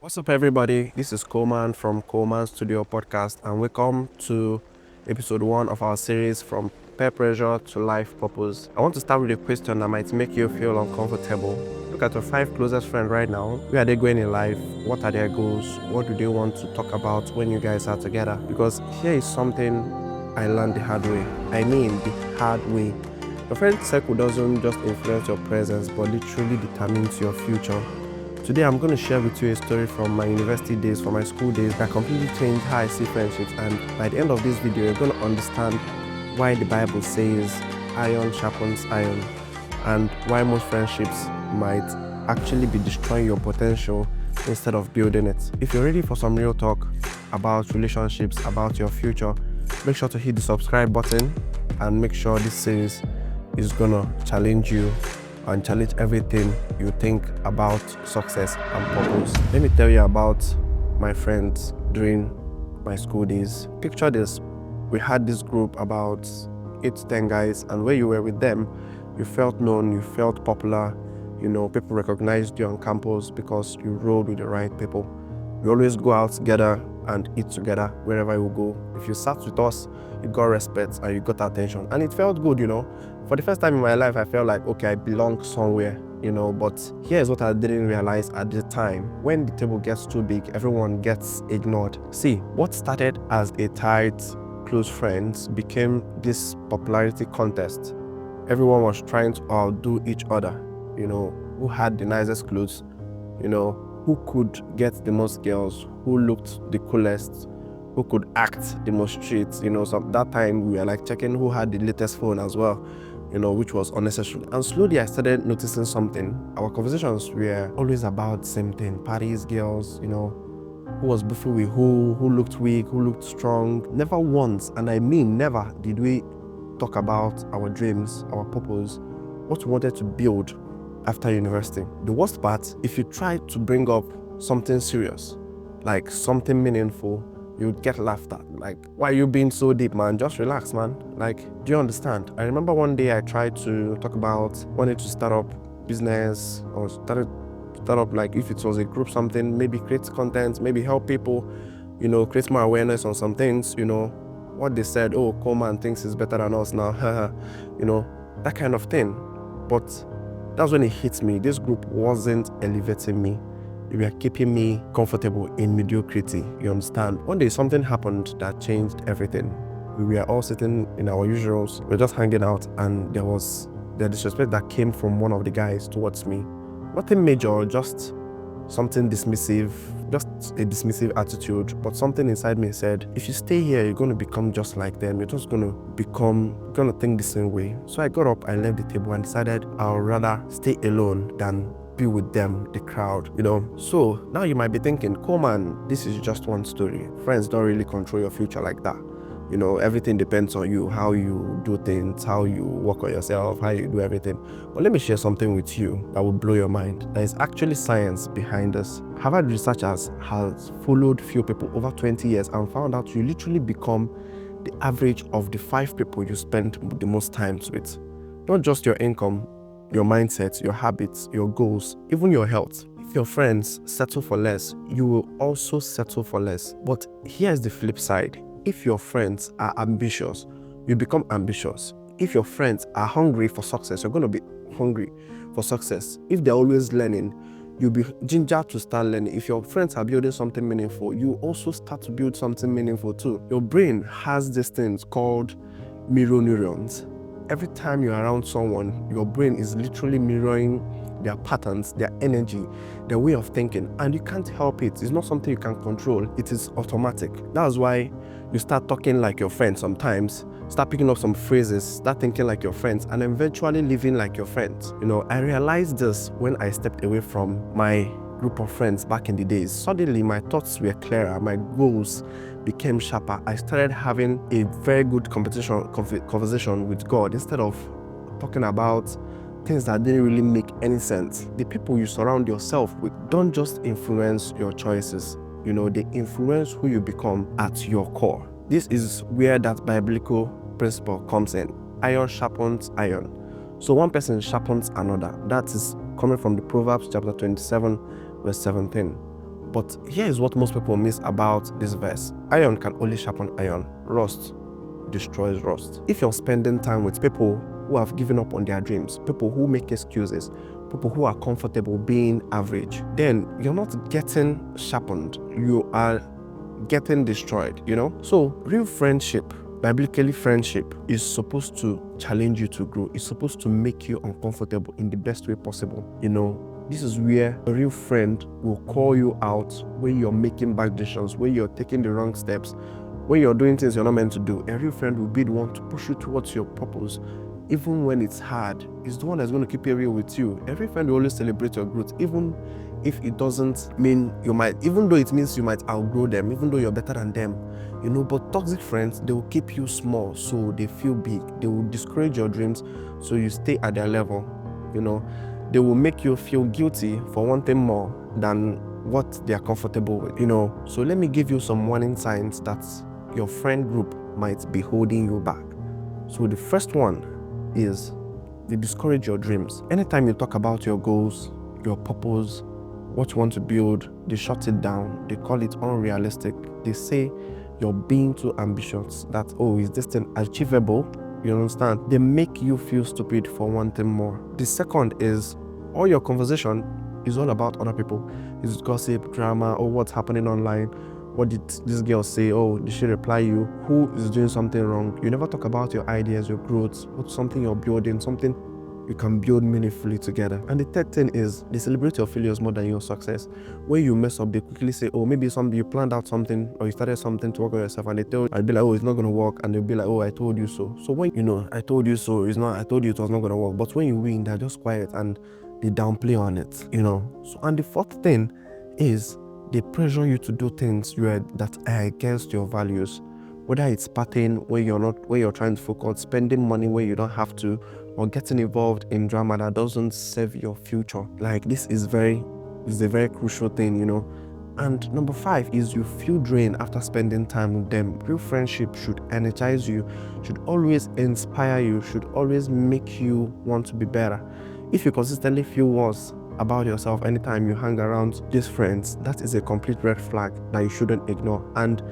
What's up, everybody? This is Coleman from Coleman Studio Podcast, and welcome to episode 1 of our series From Peer Pressure to Life Purpose. I want to start with a question that might make you feel uncomfortable. Look at your 5 closest friends right now. Where are they going in life? What are their goals? What do they want to talk about when you guys are together? Because here is something I learned the hard way. I mean, the hard way. Your friend circle doesn't just influence your presence, but literally determines your future. Today, I'm going to share with you a story from my university days, from my school days, that completely changed how I see friendships. And by the end of this video, you're going to understand why the Bible says iron sharpens iron, and why most friendships might actually be destroying your potential instead of building it. If you're ready for some real talk about relationships, about your future, make sure to hit the subscribe button and make sure this series is going to challenge you and challenge everything you think about success and purpose. Let me tell you about my friends during my school days. Picture this. We had this group about 8 to 10 guys, and when you were with them, you felt known, you felt popular. People recognized you on campus because you rode with the right people. We always go out together and eat together wherever you go. If you sat with us, you got respect and you got attention, and it felt good. For the first time in my life, I felt like, okay, I belong somewhere, but here's what I didn't realize at the time. When the table gets too big, everyone gets ignored. See, what started as a tight, close friends became this popularity contest. Everyone was trying to outdo each other, who had the nicest clothes, who could get the most girls, who looked the coolest, who could act the most street. So that time we were like checking who had the latest phone as well, which was unnecessary. And slowly I started noticing something. Our conversations were always about the same thing: parties, girls, who was beefing with who looked weak, who looked strong. Never once, and I mean never, did we talk about our dreams, our purpose, what we wanted to build after university. The worst part, if you try to bring up something serious, like something meaningful, you'd get laughed at. Like, why are you being so deep, man? Just relax, man. Like, do you understand? I remember one day I tried to talk about wanting to start up business, or start up, like, if it was a group, something, maybe create content, maybe help people, create more awareness on some things. What they said, oh, Coleman thinks he's better than us now, that kind of thing. But that's when it hits me. This group wasn't elevating me. They were keeping me comfortable in mediocrity. You understand? One day something happened that changed everything. We were all sitting in our usuals. We were just hanging out, and there was the disrespect that came from one of the guys towards me. Nothing major, just something dismissive, just a dismissive attitude. But something inside me said, if you stay here, you're going to become just like them. You're just going to think the same way. So I got up, I left the table, and decided I'll rather stay alone than be with them, the crowd, So now you might be thinking, Coleman, this is just one story. Friends don't really control your future like that. Everything depends on you, how you do things, how you work on yourself, how you do everything. But let me share something with you that will blow your mind. There is actually science behind this. Harvard researchers has followed few people over 20 years and found out you literally become the average of the 5 people you spend the most time with. Not just your income, your mindset, your habits, your goals, even your health. If your friends settle for less, you will also settle for less. But here's the flip side. If your friends are ambitious, you become ambitious. If your friends are hungry for success, you're going to be hungry for success. If they're always learning, you'll be ginger to start learning. If your friends are building something meaningful, you also start to build something meaningful too. Your brain has these things called mirror neurons. Every time you're around someone, your brain is literally mirroring their patterns, their energy, their way of thinking, and you can't help it. It's not something you can control. It is automatic. That's why you start talking like your friends sometimes, start picking up some phrases, start thinking like your friends, and eventually living like your friends. I realized this when I stepped away from my group of friends back in the days. Suddenly, my thoughts were clearer, my goals became sharper. I started having a very good conversation with God instead of talking about things that didn't really make any sense. The people you surround yourself with don't just influence your choices, they influence who you become at your core. This is where that biblical principle comes in. Iron sharpens iron. So one person sharpens another. That is coming from the Proverbs chapter 27, verse 17. But here is what most people miss about this verse. Iron can only sharpen iron. Rust destroys rust. If you're spending time with people who have given up on their dreams, people who make excuses, people who are comfortable being average, then you're not getting sharpened. You are getting destroyed, So real friendship, biblically friendship, is supposed to challenge you to grow. It's supposed to make you uncomfortable in the best way possible, This is where a real friend will call you out when you're making bad decisions, when you're taking the wrong steps, when you're doing things you're not meant to do. A real friend will be the one to push you towards your purpose. Even when it's hard, it's the one that's going to keep it real with you. Every friend will always celebrate your growth, even if it doesn't mean even though it means you might outgrow them, even though you're better than them, But toxic friends, they will keep you small so they feel big. They will discourage your dreams so you stay at their level, They will make you feel guilty for wanting more than what they are comfortable with, So let me give you some warning signs that your friend group might be holding you back. So the first one is they discourage your dreams. Anytime you talk about your goals, your purpose, what you want to build, they shut it down. They call it unrealistic. They say you're being too ambitious, that, is this thing achievable? You understand? They make you feel stupid for wanting more. The second is all your conversation is all about other people. It's gossip, drama, or what's happening online. What did this girl say? Did she reply you? Who is doing something wrong? You never talk about your ideas, your growth, what's something you're building, something you can build meaningfully together. And the third thing is they celebrate your failures more than your success. When you mess up, they quickly say, maybe you planned out something or you started something to work on yourself, and they tell you, I'll be like, it's not going to work, and they'll be like, I told you so. So when I told you so, it's not, I told you it was not going to work. But when you win, they're just quiet and they downplay on it, So, and the fourth thing is they pressure you to do things that are against your values. Whether it's partying where you're trying to focus, spending money where you don't have to, or getting involved in drama that doesn't serve your future. Like, this is a very crucial thing, And number 5 is you feel drained after spending time with them. Real friendship should energize you, should always inspire you, should always make you want to be better. If you consistently feel worse about yourself anytime you hang around these friends, that is a complete red flag that you shouldn't ignore. And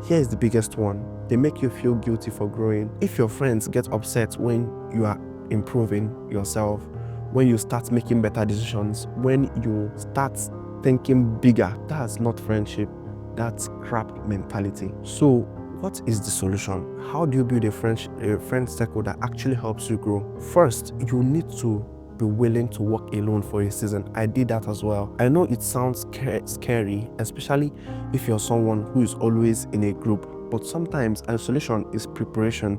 here is the biggest one. They make you feel guilty for growing. If your friends get upset when you are improving yourself, when you start making better decisions, when you start thinking bigger, that's not friendship. That's crap mentality. So what is the solution? How do you build a friend circle that actually helps you grow? First, you need to be willing to walk alone for a season. I did that as well. I know it sounds scary, especially if you're someone who is always in a group, but sometimes isolation is preparation.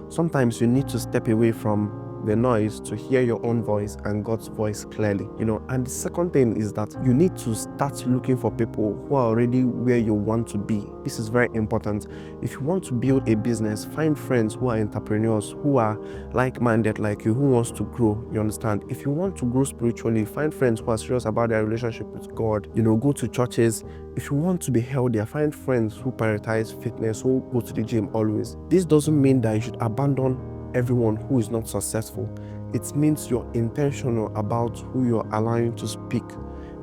Sometimes you need to step away from the noise to hear your own voice and God's voice clearly, And the second thing is that you need to start looking for people who are already where you want to be. This is very important. If you want to build a business, find friends who are entrepreneurs, who are like-minded like you, who wants to grow, you understand? If you want to grow spiritually, find friends who are serious about their relationship with God, go to churches. If you want to be healthier, find friends who prioritize fitness, who go to the gym always. This doesn't mean that you should abandon everyone who is not successful. It means you're intentional about who you're allowing to speak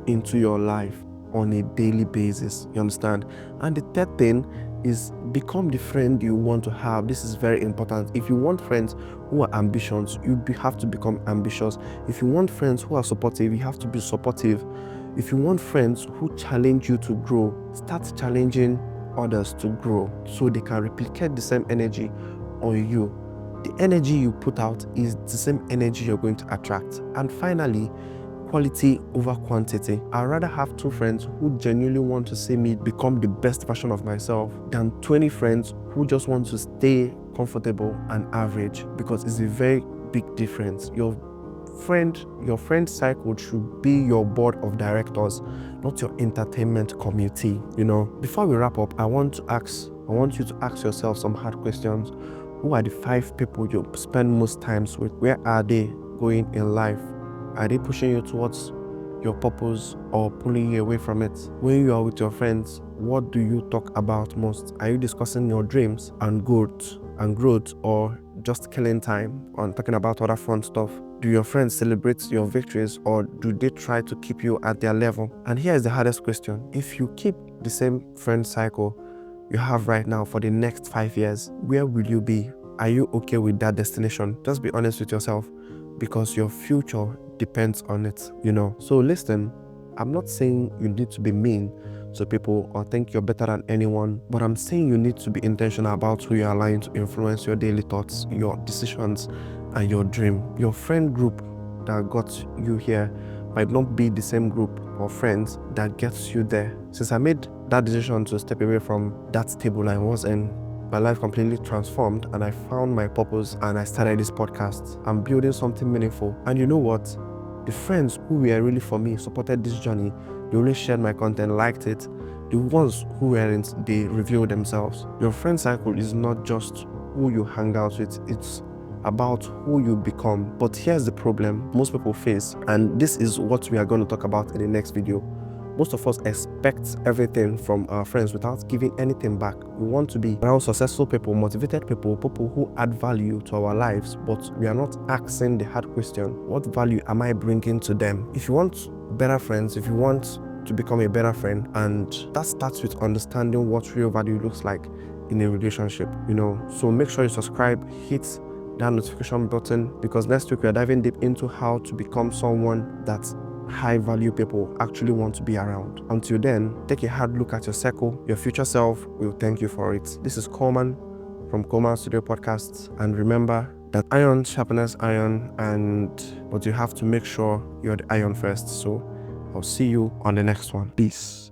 into your life on a daily basis. You understand? And the third thing is become the friend you want to have. This is very important. If you want friends who are ambitious, you have to become ambitious. If you want friends who are supportive, you have to be supportive. If you want friends who challenge you to grow, start challenging others to grow so they can replicate the same energy on you. The energy you put out is the same energy you're going to attract. And finally, quality over quantity. I'd rather have 2 friends who genuinely want to see me become the best version of myself than 20 friends who just want to stay comfortable and average, because it's a very big difference. Your friend cycle should be your board of directors, not your entertainment committee. Before we wrap up, I want you to ask yourself some hard questions. Who are the 5 people you spend most times with? Where are they going in life? Are they pushing you towards your purpose or pulling you away from it? When you are with your friends, what do you talk about most? Are you discussing your dreams and growth, or just killing time on talking about other fun stuff? Do your friends celebrate your victories, or do they try to keep you at their level? And here is the hardest question. If you keep the same friend cycle you have right now for the next 5 years, where will you be? Are you okay with that destination? Just be honest with yourself, because your future depends on it, So listen, I'm not saying you need to be mean to people or think you're better than anyone, but I'm saying you need to be intentional about who you're allowing to influence your daily thoughts, your decisions, and your dream. Your friend group that got you here might not be the same group of friends that gets you there. Since I made that decision to step away from that stable I was in, my life completely transformed, and I found my purpose, and I started this podcast. I'm building something meaningful. And you know what? The friends who were really for me supported this journey. They always shared my content, liked it. The ones who weren't, they revealed themselves. Your friend cycle is not just who you hang out with, it's about who you become. But here's the problem most people face, and this is what we are going to talk about in the next video. Most of us expect everything from our friends without giving anything back. We want to be around successful people, motivated people, people who add value to our lives, but we are not asking the hard question: what value am I bringing to them? If you want better friends, if you want to become a better friend, and that starts with understanding what real value looks like in a relationship, So make sure you subscribe, hit that notification button, because next week we are diving deep into how to become someone that high value people actually want to be around. Until then, take a hard look at your circle. Your future self will thank you for it. This is Coleman from Coleman Studio Podcasts, and remember that iron sharpens iron, but you have to make sure you're the iron first. So I'll see you on the next one. Peace.